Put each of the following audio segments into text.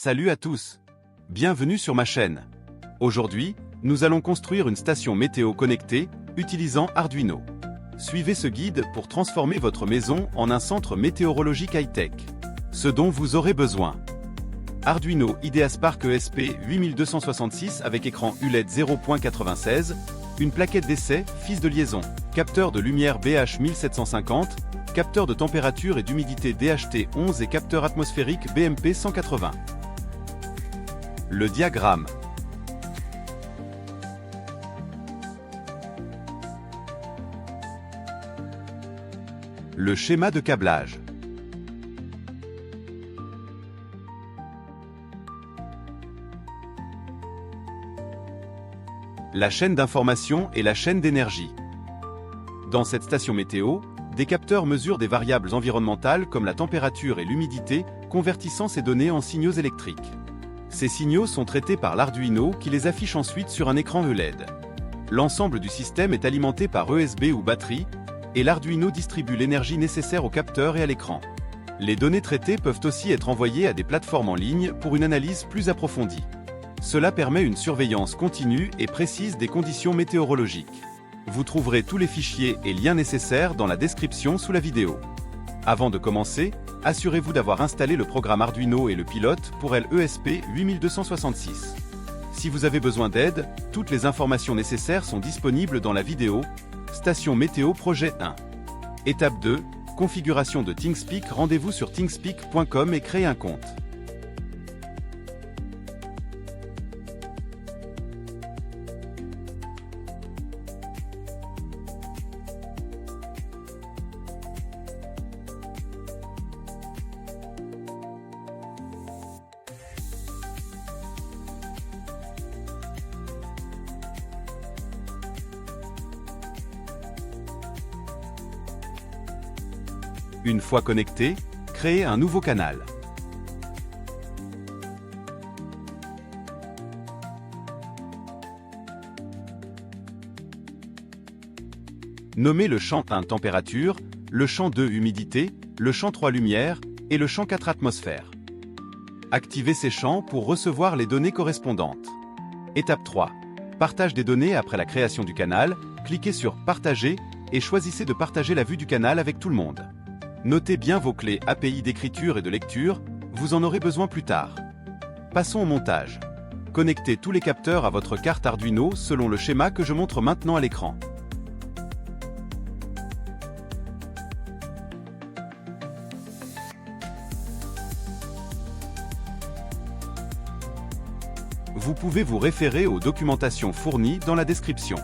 Salut à tous. Bienvenue sur ma chaîne. Aujourd'hui, nous allons construire une station météo connectée, utilisant Arduino. Suivez ce guide pour transformer votre maison en un centre météorologique high-tech. Ce dont vous aurez besoin. Arduino IDEA Spark ESP 8266 avec écran ULED 0.96, une plaquette d'essai, fils de liaison, capteur de lumière BH 1750, capteur de température et d'humidité DHT11 et capteur atmosphérique BMP 180. Le diagramme. Le schéma de câblage. La chaîne d'information et la chaîne d'énergie. Dans cette station météo, des capteurs mesurent des variables environnementales comme la température et l'humidité, convertissant ces données en signaux électriques. Ces signaux sont traités par l'Arduino qui les affiche ensuite sur un écran LED. L'ensemble du système est alimenté par USB ou batterie, et l'Arduino distribue l'énergie nécessaire au capteur et à l'écran. Les données traitées peuvent aussi être envoyées à des plateformes en ligne pour une analyse plus approfondie. Cela permet une surveillance continue et précise des conditions météorologiques. Vous trouverez tous les fichiers et liens nécessaires dans la description sous la vidéo. Avant de commencer, assurez-vous d'avoir installé le programme Arduino et le pilote pour l'ESP 8266. Si vous avez besoin d'aide, toutes les informations nécessaires sont disponibles dans la vidéo Station météo projet 1. Étape 2, configuration de ThingSpeak. Rendez-vous sur thingspeak.com et créez un compte. Une fois connecté, créez un nouveau canal. Nommez le champ 1 température, le champ 2 humidité, le champ 3 lumière et le champ 4 atmosphère. Activez ces champs pour recevoir les données correspondantes. Étape 3. Partage des données. Après la création du canal, cliquez sur Partager et choisissez de partager la vue du canal avec tout le monde. Notez bien vos clés API d'écriture et de lecture, vous en aurez besoin plus tard. Passons au montage. Connectez tous les capteurs à votre carte Arduino selon le schéma que je montre maintenant à l'écran. Vous pouvez vous référer aux documentations fournies dans la description.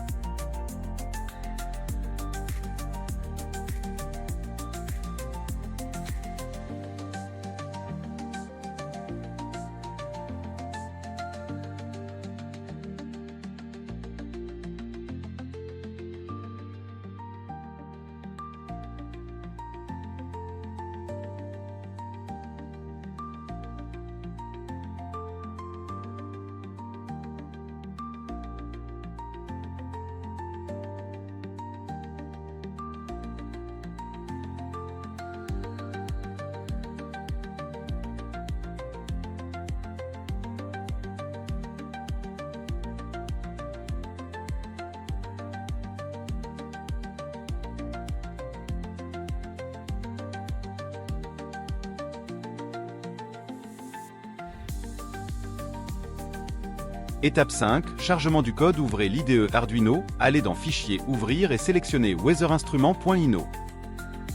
Étape 5, chargement du code. Ouvrez l'IDE Arduino, allez dans Fichier, Ouvrir et sélectionnez weatherinstrument.ino.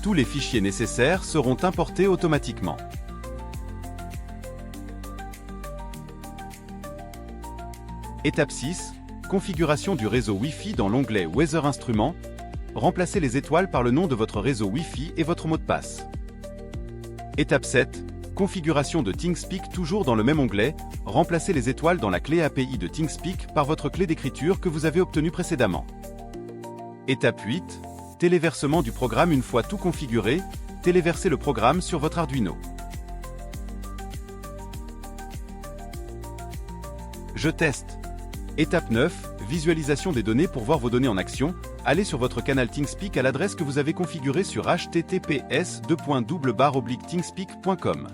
Tous les fichiers nécessaires seront importés automatiquement. Étape 6, configuration du réseau Wi-Fi. Dans l'onglet Weather Instruments, remplacez les étoiles par le nom de votre réseau Wi-Fi et votre mot de passe. Étape 7, configuration de ThingSpeak. Toujours dans le même onglet, remplacez les étoiles dans la clé API de ThingSpeak par votre clé d'écriture que vous avez obtenue précédemment. Étape 8, téléversement du programme. Une fois tout configuré, téléversez le programme sur votre Arduino. Je teste. Étape 9, visualisation des données. Pour voir vos données en action, allez sur votre canal ThingSpeak à l'adresse que vous avez configurée sur https://thingspeak.com.